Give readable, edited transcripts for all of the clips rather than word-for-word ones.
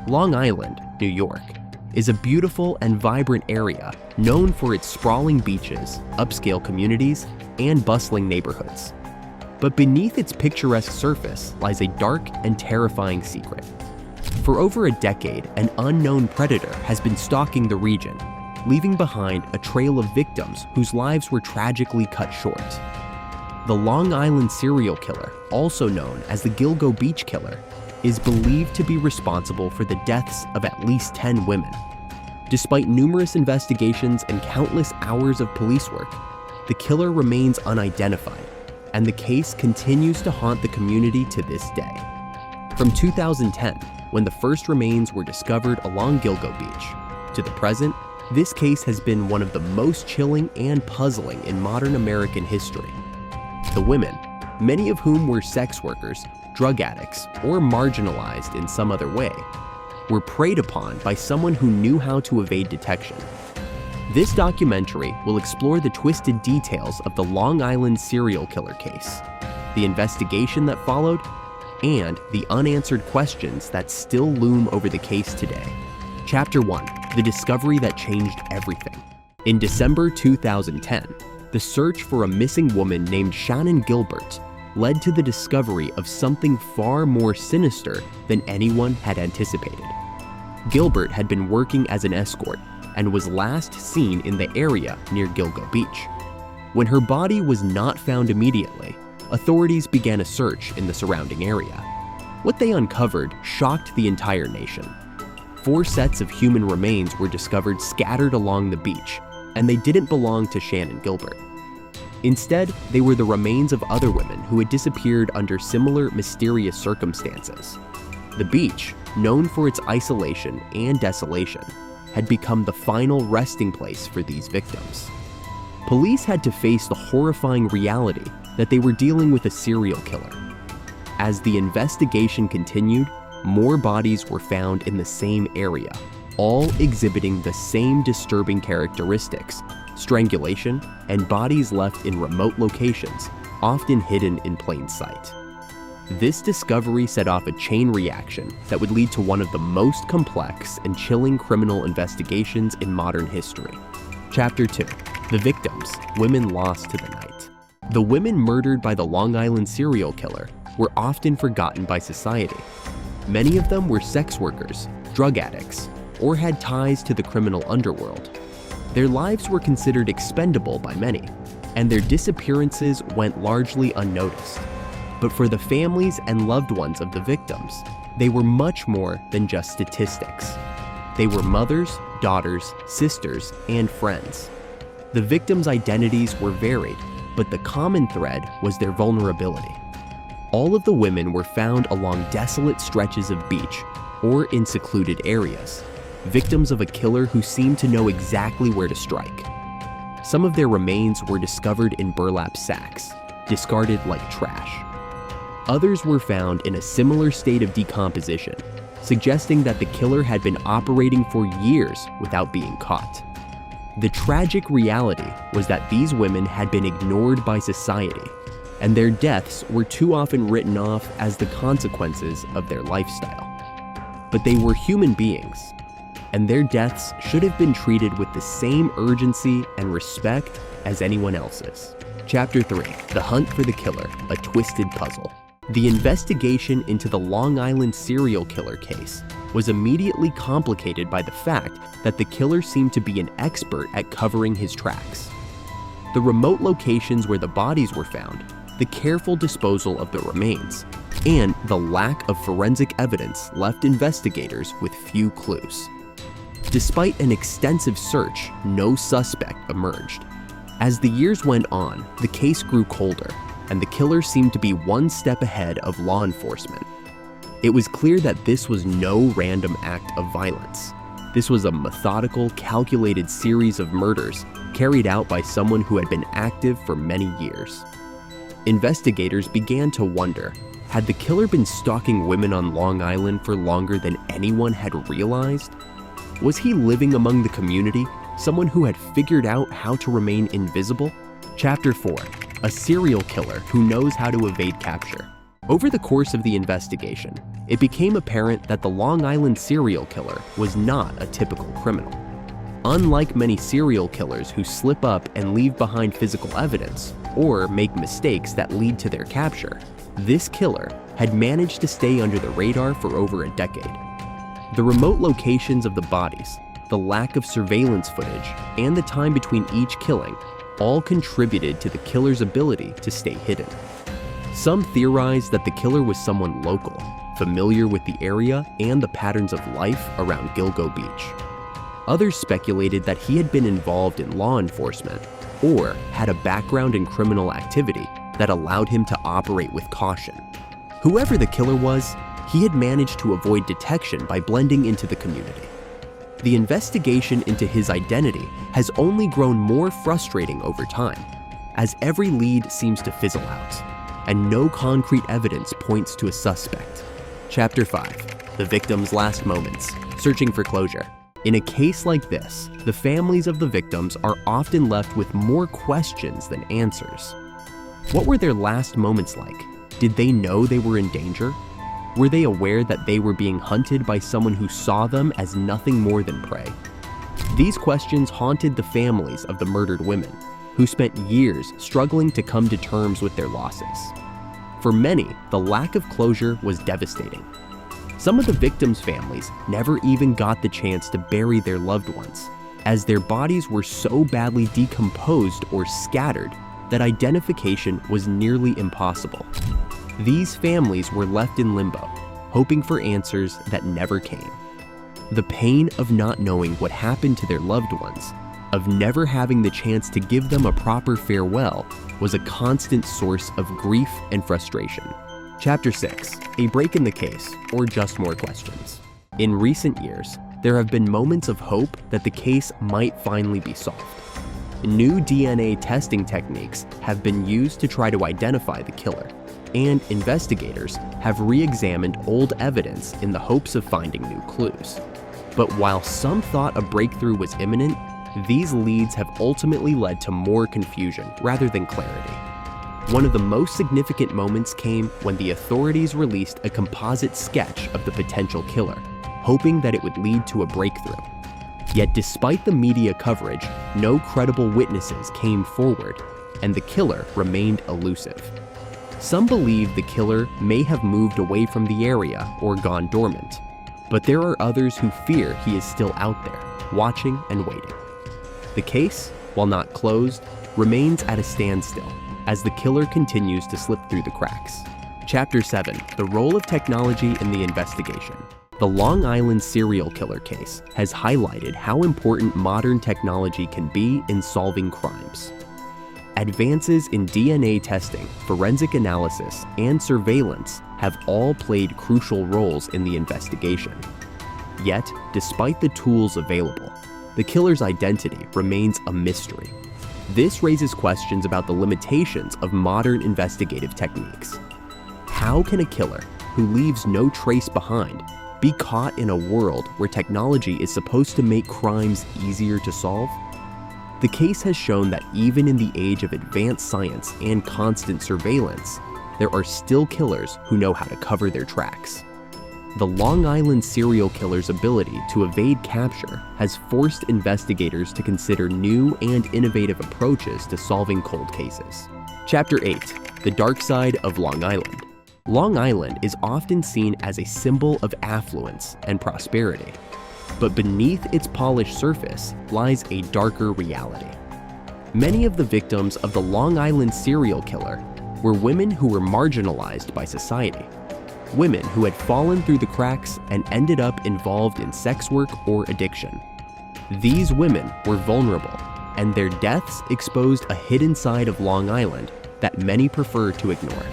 Long Island, New York, is a beautiful and vibrant area known for its sprawling beaches, upscale communities, and bustling neighborhoods. But beneath its picturesque surface lies a dark and terrifying secret. For over a decade, an unknown predator has been stalking the region, leaving behind a trail of victims whose lives were tragically cut short. The Long Island serial killer, also known as the Gilgo Beach Killer, is believed to be responsible for the deaths of at least 10 women. Despite numerous investigations and countless hours of police work, the killer remains unidentified, and the case continues to haunt the community to this day. From 2010, when the first remains were discovered along Gilgo Beach, to the present, this case has been one of the most chilling and puzzling in modern American history. The women, many of whom were sex workers, drug addicts, or marginalized in some other way, were preyed upon by someone who knew how to evade detection. This documentary will explore the twisted details of the Long Island serial killer case, the investigation that followed, and the unanswered questions that still loom over the case today. Chapter 1: The discovery that changed everything. In December 2010, the search for a missing woman named Shannon Gilbert led to the discovery of something far more sinister than anyone had anticipated. Gilbert had been working as an escort and was last seen in the area near Gilgo Beach. When her body was not found immediately, authorities began a search in the surrounding area. What they uncovered shocked the entire nation. 4 sets of human remains were discovered scattered along the beach, and they didn't belong to Shannon Gilbert. Instead, they were the remains of other women who had disappeared under similar mysterious circumstances. The beach, known for its isolation and desolation, had become the final resting place for these victims. Police had to face the horrifying reality that they were dealing with a serial killer. As the investigation continued, more bodies were found in the same area, all exhibiting the same disturbing characteristics: strangulation, and bodies left in remote locations, often hidden in plain sight. This discovery set off a chain reaction that would lead to one of the most complex and chilling criminal investigations in modern history. Chapter 2: The victims, women lost to the night. The women murdered by the Long Island serial killer were often forgotten by society. Many of them were sex workers, drug addicts, or had ties to the criminal underworld. Their lives were considered expendable by many, and their disappearances went largely unnoticed. But for the families and loved ones of the victims, they were much more than just statistics. They were mothers, daughters, sisters, and friends. The victims' identities were varied, but the common thread was their vulnerability. All of the women were found along desolate stretches of beach or in secluded areas, victims of a killer who seemed to know exactly where to strike. Some of their remains were discovered in burlap sacks, discarded like trash. Others were found in a similar state of decomposition, suggesting that the killer had been operating for years without being caught. The tragic reality was that these women had been ignored by society, and their deaths were too often written off as the consequences of their lifestyle. But they were human beings, and their deaths should have been treated with the same urgency and respect as anyone else's. Chapter 3: The Hunt for the Killer, a Twisted Puzzle. The investigation into the Long Island serial killer case was immediately complicated by the fact that the killer seemed to be an expert at covering his tracks. The remote locations where the bodies were found, the careful disposal of the remains, and the lack of forensic evidence left investigators with few clues. Despite an extensive search, no suspect emerged. As the years went on, the case grew colder, and the killer seemed to be one step ahead of law enforcement. It was clear that this was no random act of violence. This was a methodical, calculated series of murders carried out by someone who had been active for many years. Investigators began to wonder, had the killer been stalking women on Long Island for longer than anyone had realized? Was he living among the community, someone who had figured out how to remain invisible? Chapter 4: A serial killer who knows how to evade capture. Over the course of the investigation, it became apparent that the Long Island serial killer was not a typical criminal. Unlike many serial killers who slip up and leave behind physical evidence or make mistakes that lead to their capture, this killer had managed to stay under the radar for over a decade. The remote locations of the bodies, the lack of surveillance footage, and the time between each killing all contributed to the killer's ability to stay hidden. Some theorize that the killer was someone local, familiar with the area and the patterns of life around Gilgo Beach. Others speculated that he had been involved in law enforcement or had a background in criminal activity that allowed him to operate with caution. Whoever the killer was, he had managed to avoid detection by blending into the community. The investigation into his identity has only grown more frustrating over time, as every lead seems to fizzle out, and no concrete evidence points to a suspect. Chapter 5. The Victim's Last Moments, Searching for Closure. In a case like this, the families of the victims are often left with more questions than answers. What were their last moments like? Did they know they were in danger? Were they aware that they were being hunted by someone who saw them as nothing more than prey? These questions haunted the families of the murdered women, who spent years struggling to come to terms with their losses. For many, the lack of closure was devastating. Some of the victims' families never even got the chance to bury their loved ones, as their bodies were so badly decomposed or scattered that identification was nearly impossible. These families were left in limbo, hoping for answers that never came. The pain of not knowing what happened to their loved ones, of never having the chance to give them a proper farewell, was a constant source of grief and frustration. Chapter 6. A break in the case, or just more questions. In recent years, there have been moments of hope that the case might finally be solved. New DNA testing techniques have been used to try to identify the killer, and investigators have re-examined old evidence in the hopes of finding new clues. But while some thought a breakthrough was imminent, these leads have ultimately led to more confusion rather than clarity. One of the most significant moments came when the authorities released a composite sketch of the potential killer, hoping that it would lead to a breakthrough. Yet despite the media coverage, no credible witnesses came forward, and the killer remained elusive. Some believe the killer may have moved away from the area or gone dormant, but there are others who fear he is still out there, watching and waiting. The case, while not closed, remains at a standstill as the killer continues to slip through the cracks. Chapter 7. The Role of Technology in the Investigation. The Long Island serial killer case has highlighted how important modern technology can be in solving crimes. Advances in DNA testing, forensic analysis, and surveillance have all played crucial roles in the investigation. Yet, despite the tools available, the killer's identity remains a mystery. This raises questions about the limitations of modern investigative techniques. How can a killer, who leaves no trace behind, be caught in a world where technology is supposed to make crimes easier to solve? The case has shown that even in the age of advanced science and constant surveillance, there are still killers who know how to cover their tracks. The Long Island serial killer's ability to evade capture has forced investigators to consider new and innovative approaches to solving cold cases. Chapter 8. The Dark Side of Long Island. Long Island is often seen as a symbol of affluence and prosperity, but beneath its polished surface lies a darker reality. Many of the victims of the Long Island serial killer were women who were marginalized by society, women who had fallen through the cracks and ended up involved in sex work or addiction. These women were vulnerable, and their deaths exposed a hidden side of Long Island that many prefer to ignore.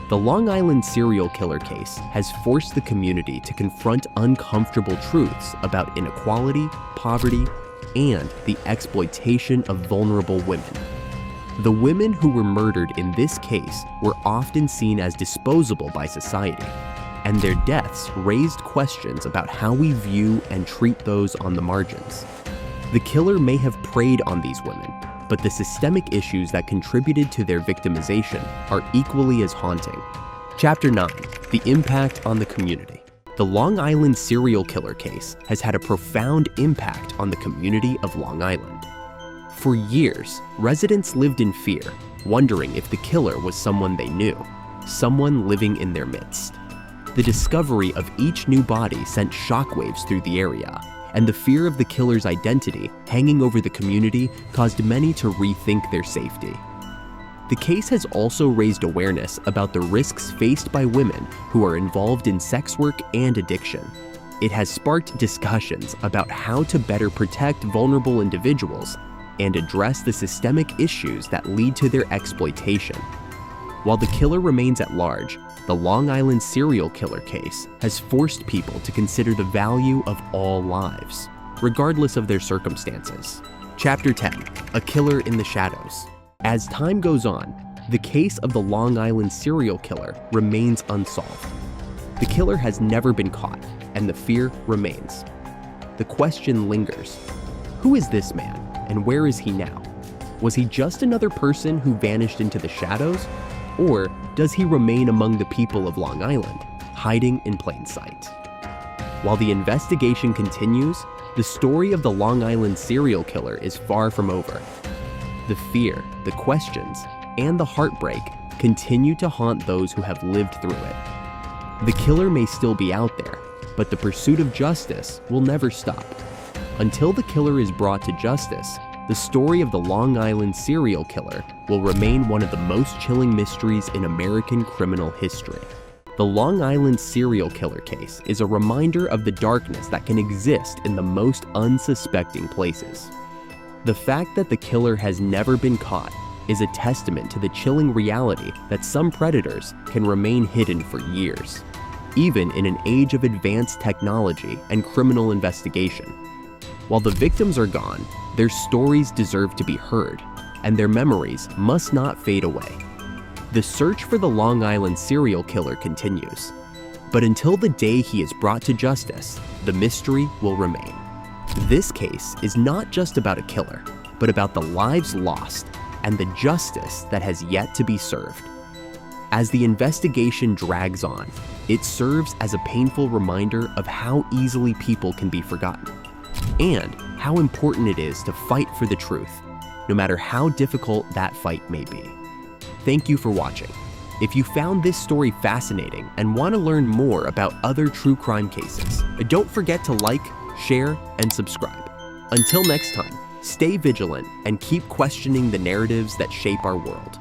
The Long Island serial killer case has forced the community to confront uncomfortable truths about inequality, poverty, and the exploitation of vulnerable women. The women who were murdered in this case were often seen as disposable by society, and their deaths raised questions about how we view and treat those on the margins. The killer may have preyed on these women, but the systemic issues that contributed to their victimization are equally as haunting. Chapter 9. The Impact on the Community. The Long Island serial killer case has had a profound impact on the community of Long Island. For years, residents lived in fear, wondering if the killer was someone they knew, someone living in their midst. The discovery of each new body sent shockwaves through the area, and the fear of the killer's identity hanging over the community caused many to rethink their safety. The case has also raised awareness about the risks faced by women who are involved in sex work and addiction. It has sparked discussions about how to better protect vulnerable individuals and address the systemic issues that lead to their exploitation. While the killer remains at large, the Long Island serial killer case has forced people to consider the value of all lives, regardless of their circumstances. Chapter 10. A Killer in the Shadows. As time goes on, the case of the Long Island serial killer remains unsolved. The killer has never been caught, and the fear remains. The question lingers: who is this man, and where is he now? Was he just another person who vanished into the shadows? Or does he remain among the people of Long Island, hiding in plain sight? While the investigation continues, the story of the Long Island serial killer is far from over. The fear, the questions, and the heartbreak continue to haunt those who have lived through it. The killer may still be out there, but the pursuit of justice will never stop. Until the killer is brought to justice, the story of the Long Island serial killer will remain one of the most chilling mysteries in American criminal history. The Long Island serial killer case is a reminder of the darkness that can exist in the most unsuspecting places. The fact that the killer has never been caught is a testament to the chilling reality that some predators can remain hidden for years, even in an age of advanced technology and criminal investigation. While the victims are gone, their stories deserve to be heard, and their memories must not fade away. The search for the Long Island serial killer continues, but until the day he is brought to justice, the mystery will remain. This case is not just about a killer, but about the lives lost and the justice that has yet to be served. As the investigation drags on, it serves as a painful reminder of how easily people can be forgotten, and how important it is to fight for the truth, no matter how difficult that fight may be. Thank you for watching. If you found this story fascinating and want to learn more about other true crime cases, don't forget to like, share, and subscribe. Until next time, stay vigilant and keep questioning the narratives that shape our world.